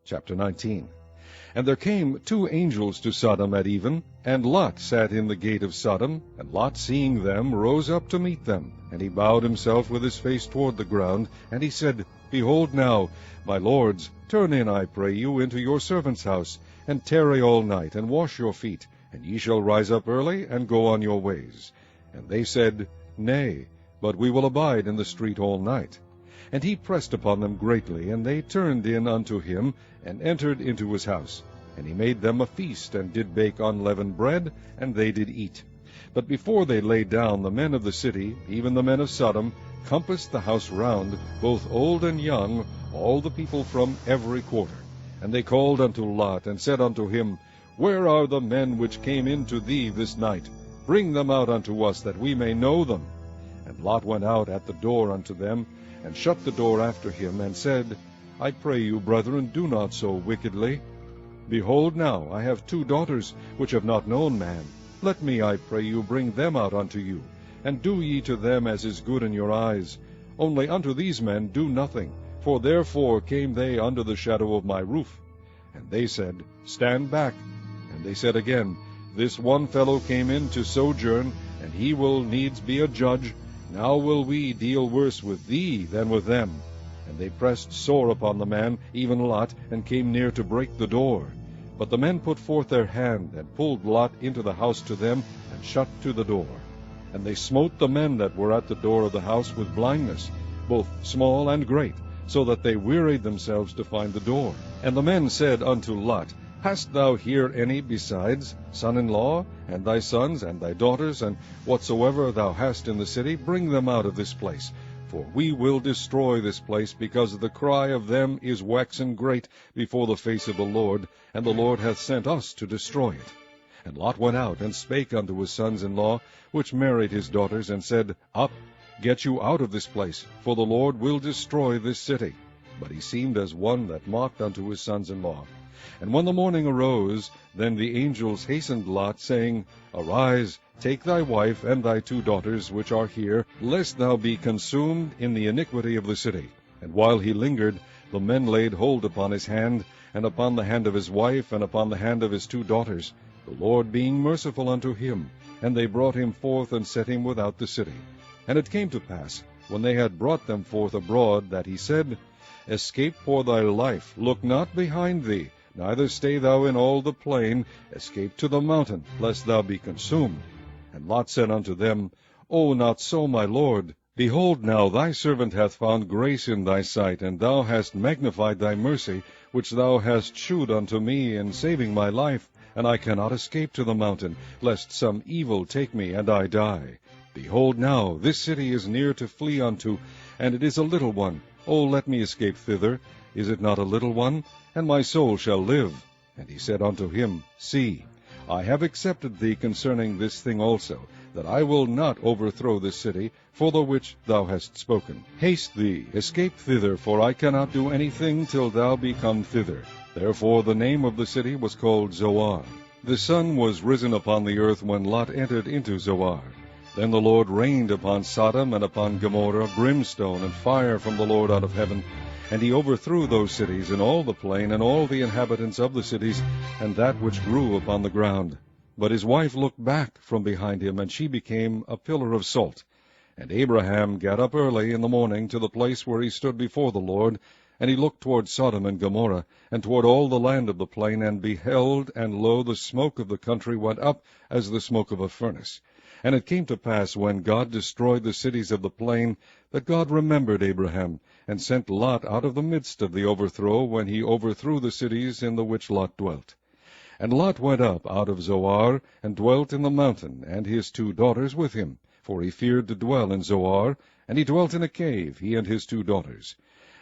Chapter 19. And there came 2 angels to Sodom at even, and Lot sat in the gate of Sodom. And Lot, seeing them, rose up to meet them. And he bowed himself with his face toward the ground. And he said, Behold now, my lords, turn in, I pray you, into your servant's house, and tarry all night, and wash your feet, and ye shall rise up early, and go on your ways. And they said, Nay, but we will abide in the street all night. And he pressed upon them greatly, and they turned in unto him, and entered into his house. And he made them a feast, and did bake unleavened bread, and they did eat. But before they lay down, the men of the city, even the men of Sodom, compassed the house round, both old and young, all the people from every quarter. And they called unto Lot, and said unto him, Where are the men which came in to thee this night? Bring them out unto us, that we may know them. And Lot went out at the door unto them, and shut the door after him, and said, I pray you, brethren, do not so wickedly. Behold now, I have 2 daughters, which have not known man. Let me, I pray you, bring them out unto you, and do ye to them as is good in your eyes. Only unto these men do nothing, for therefore came they under the shadow of my roof. And they said, Stand back. And they said again, This one fellow came in to sojourn, and he will needs be a judge. Now will we deal worse with thee than with them. And they pressed sore upon the man, even Lot, and came near to break the door. But the men put forth their hand, and pulled Lot into the house to them, and shut to the door. And they smote the men that were at the door of the house with blindness, both small and great, so that they wearied themselves to find the door. And the men said unto Lot, Hast thou here any besides son-in-law, and thy sons, and thy daughters, and whatsoever thou hast in the city? Bring them out of this place. For we will destroy this place, because the cry of them is waxen great before the face of the Lord, and the Lord hath sent us to destroy it. And Lot went out, and spake unto his sons-in-law, which married his daughters, and said, Up, get you out of this place, for the Lord will destroy this city. But he seemed as one that mocked unto his sons-in-law. And when the morning arose, then the angels hastened Lot, saying, Arise, take thy wife and thy 2 daughters which are here, lest thou be consumed in the iniquity of the city. And while he lingered, the men laid hold upon his hand, and upon the hand of his wife, and upon the hand of his 2 daughters, the Lord being merciful unto him. And they brought him forth, and set him without the city. And it came to pass, when they had brought them forth abroad, that he said, Escape for thy life, look not behind thee, neither stay thou in all the plain, escape to the mountain, lest thou be consumed. And Lot said unto them, O not so, my lord. Behold now, thy servant hath found grace in thy sight, and thou hast magnified thy mercy, which thou hast shewed unto me in saving my life. And I cannot escape to the mountain, lest some evil take me, and I die. Behold now, this city is near to flee unto, and it is a little one. O let me escape thither. Is it not a little one? And my soul shall live. And he said unto him, See, I have accepted thee concerning this thing also, that I will not overthrow this city, for the which thou hast spoken. Haste thee, escape thither, for I cannot do anything till thou be come thither. Therefore the name of the city was called Zoar. The sun was risen upon the earth when Lot entered into Zoar. Then the Lord rained upon Sodom and upon Gomorrah brimstone and fire from the Lord out of heaven. And he overthrew those cities, and all the plain, and all the inhabitants of the cities, and that which grew upon the ground. But his wife looked back from behind him, and she became a pillar of salt. And Abraham got up early in the morning to the place where he stood before the Lord, and he looked toward Sodom and Gomorrah, and toward all the land of the plain, and beheld, and lo, the smoke of the country went up as the smoke of a furnace. And it came to pass, when God destroyed the cities of the plain, that God remembered Abraham, and sent Lot out of the midst of the overthrow, when he overthrew the cities in the which Lot dwelt. And Lot went up out of Zoar, and dwelt in the mountain, and his 2 daughters with him, for he feared to dwell in Zoar, and he dwelt in a cave, he and his 2 daughters.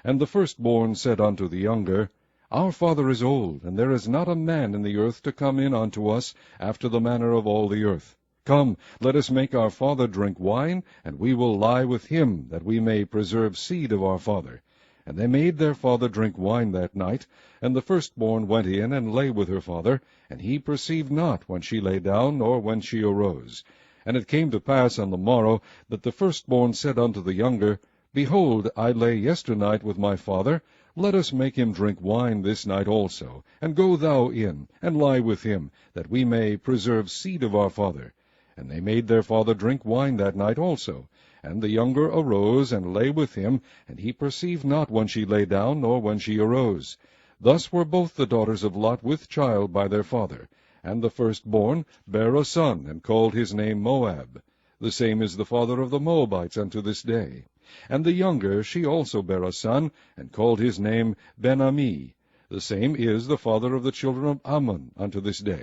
And the firstborn said unto the younger, Our father is old, and there is not a man in the earth to come in unto us after the manner of all the earth. Come, let us make our father drink wine, and we will lie with him, that we may preserve seed of our father. And they made their father drink wine that night. And the firstborn went in and lay with her father, and he perceived not when she lay down, nor when she arose. And it came to pass on the morrow, that the firstborn said unto the younger, Behold, I lay yesternight with my father. Let us make him drink wine this night also, and go thou in, and lie with him, that we may preserve seed of our father. And they made their father drink wine that night also. And the younger arose, and lay with him, and he perceived not when she lay down, nor when she arose. Thus were both the daughters of Lot with child by their father. And the firstborn bare a son, and called his name Moab. The same is the father of the Moabites unto this day. And the younger, she also bare a son, and called his name Ben-Ammi. The same is the father of the children of Ammon unto this day.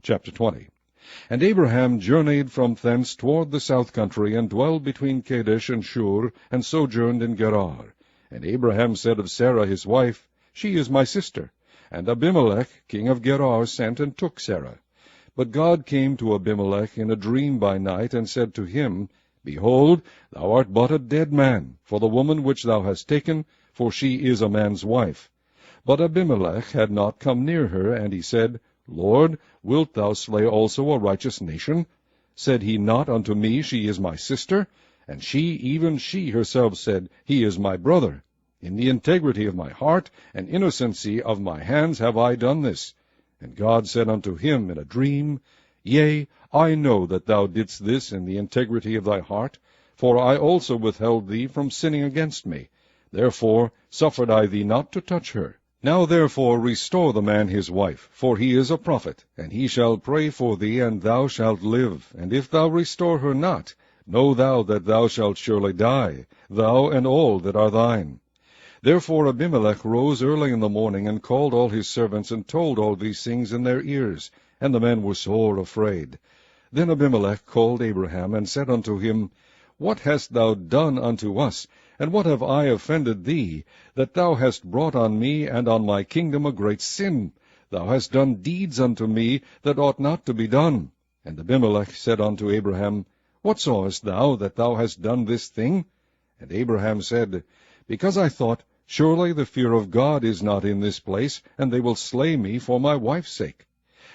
Chapter 20. And Abraham journeyed from thence toward the south country, and dwelled between Kadesh and Shur, and sojourned in Gerar. And Abraham said of Sarah his wife, She is my sister. And Abimelech king of Gerar sent and took Sarah. But God came to Abimelech in a dream by night, and said to him, Behold, thou art but a dead man, for the woman which thou hast taken, for she is a man's wife. But Abimelech had not come near her, and he said, Lord, wilt thou slay also a righteous nation? Said he not unto me, She is my sister? And she, even she herself said, He is my brother. In the integrity of my heart and innocency of my hands have I done this. And God said unto him in a dream, Yea, I know that thou didst this in the integrity of thy heart, for I also withheld thee from sinning against me. Therefore suffered I thee not to touch her. Now therefore restore the man his wife, for he is a prophet, and he shall pray for thee, and thou shalt live. And if thou restore her not, know thou that thou shalt surely die, thou and all that are thine. Therefore Abimelech rose early in the morning, and called all his servants, and told all these things in their ears. And the men were sore afraid. Then Abimelech called Abraham, and said unto him, What hast thou done unto us, and what have I offended thee, that thou hast brought on me and on my kingdom a great sin? Thou hast done deeds unto me that ought not to be done. And Abimelech said unto Abraham, What sawest thou that thou hast done this thing? And Abraham said, Because I thought, Surely the fear of God is not in this place, and they will slay me for my wife's sake.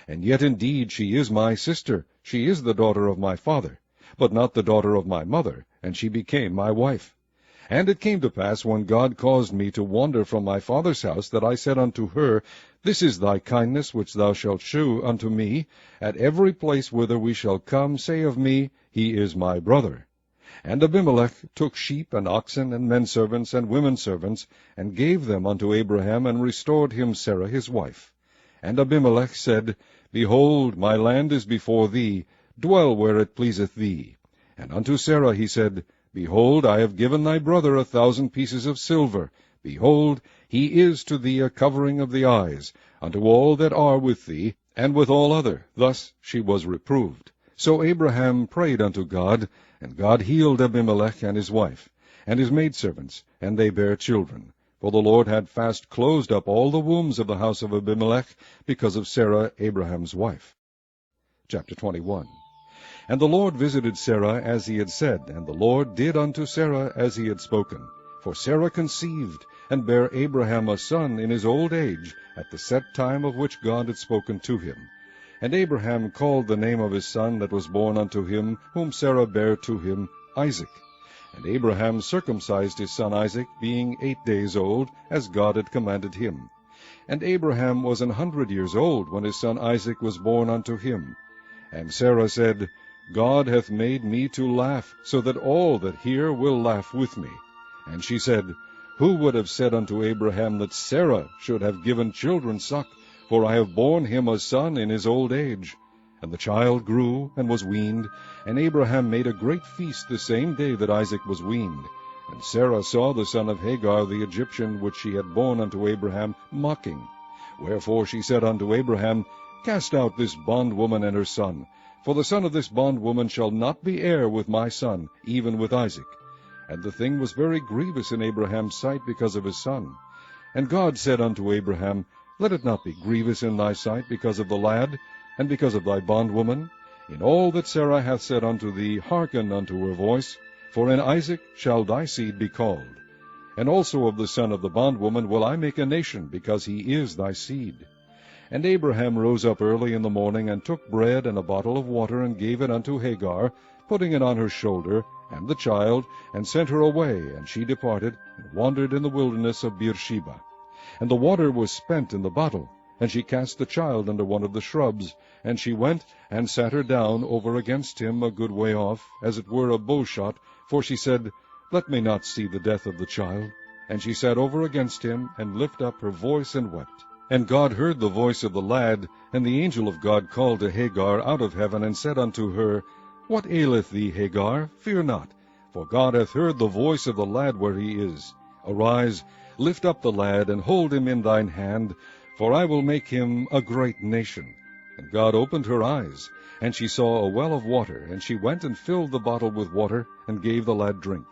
And yet indeed she is my sister, she is the daughter of my father, but not the daughter of my mother, and she became my wife. And it came to pass, when God caused me to wander from my father's house, that I said unto her, This is thy kindness which thou shalt shew unto me. At every place whither we shall come, say of me, He is my brother. And Abimelech took sheep and oxen and men-servants and women-servants, and gave them unto Abraham, and restored him Sarah his wife. And Abimelech said, Behold, my land is before thee, dwell where it pleaseth thee. And unto Sarah he said, Behold, I have given thy brother 1,000 pieces of silver. Behold, he is to thee a covering of the eyes, unto all that are with thee, and with all other. Thus she was reproved. So Abraham prayed unto God, and God healed Abimelech and his wife, and his maidservants, and they bare children. For the Lord had fast closed up all the wombs of the house of Abimelech, because of Sarah Abraham's wife. Chapter 21. And the Lord visited Sarah as he had said, and the Lord did unto Sarah as he had spoken. For Sarah conceived, and bare Abraham a son in his old age, at the set time of which God had spoken to him. And Abraham called the name of his son that was born unto him, whom Sarah bare to him, Isaac. And Abraham circumcised his son Isaac, being 8 days old, as God had commanded him. And Abraham was 100 years old when his son Isaac was born unto him. And Sarah said, God hath made me to laugh, so that all that hear will laugh with me. And she said, Who would have said unto Abraham that Sarah should have given children suck? For I have borne him a son in his old age. And the child grew, and was weaned, and Abraham made a great feast the same day that Isaac was weaned. And Sarah saw the son of Hagar the Egyptian, which she had borne unto Abraham, mocking. Wherefore she said unto Abraham, Cast out this bondwoman and her son, for the son of this bondwoman shall not be heir with my son, even with Isaac. And the thing was very grievous in Abraham's sight because of his son. And God said unto Abraham, Let it not be grievous in thy sight because of the lad, and because of thy bondwoman. In all that Sarah hath said unto thee, hearken unto her voice, for in Isaac shall thy seed be called. And also of the son of the bondwoman will I make a nation, because he is thy seed. And Abraham rose up early in the morning, and took bread and a bottle of water, and gave it unto Hagar, putting it on her shoulder, and the child, and sent her away, and she departed, and wandered in the wilderness of Beersheba. And the water was spent in the bottle, and she cast the child under one of the shrubs, and she went and sat her down over against him a good way off, as it were a bowshot, for she said, Let me not see the death of the child. And she sat over against him, and lifted up her voice, and wept. And God heard the voice of the lad, and the angel of God called to Hagar out of heaven, and said unto her, What aileth thee, Hagar? Fear not, for God hath heard the voice of the lad where he is. Arise, lift up the lad, and hold him in thine hand, for I will make him a great nation. And God opened her eyes, and she saw a well of water, and she went and filled the bottle with water, and gave the lad drink.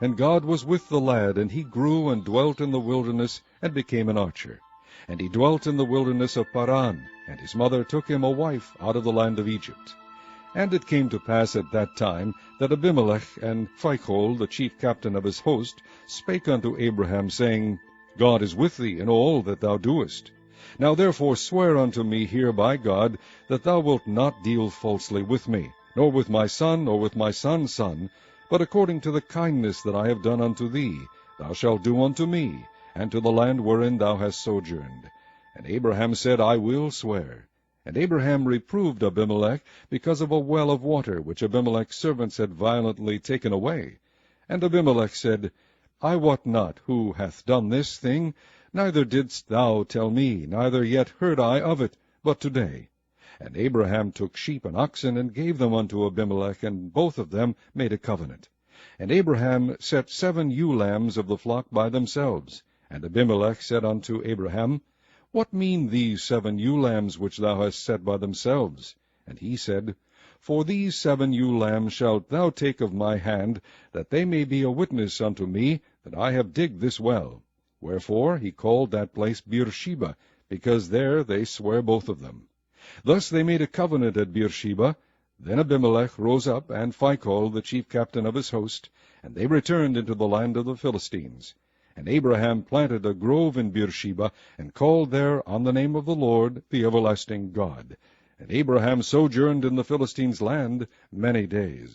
And God was with the lad, and he grew and dwelt in the wilderness, and became an archer. And he dwelt in the wilderness of Paran, and his mother took him a wife out of the land of Egypt. And it came to pass at that time, that Abimelech and Phicol, the chief captain of his host, spake unto Abraham, saying, God is with thee in all that thou doest. Now therefore swear unto me here by God, that thou wilt not deal falsely with me, nor with my son, nor with my son's son, but according to the kindness that I have done unto thee, thou shalt do unto me, and to the land wherein thou hast sojourned. And Abraham said, I will swear. And Abraham reproved Abimelech because of a well of water, which Abimelech's servants had violently taken away. And Abimelech said, I wot not who hath done this thing, neither didst thou tell me, neither yet heard I of it, but today. And Abraham took sheep and oxen, and gave them unto Abimelech, and both of them made a covenant. And Abraham set 7 ewe lambs of the flock by themselves. And Abimelech said unto Abraham, What mean these 7 ewe lambs which thou hast set by themselves? And he said, For these 7 ewe lambs shalt thou take of my hand, that they may be a witness unto me that I have digged this well. Wherefore he called that place Beersheba, because there they sware both of them. Thus they made a covenant at Beersheba. Then Abimelech rose up, and Phicol, the chief captain of his host, and they returned into the land of the Philistines. And Abraham planted a grove in Beersheba, and called there on the name of the Lord, the everlasting God. And Abraham sojourned in the Philistines' land many days.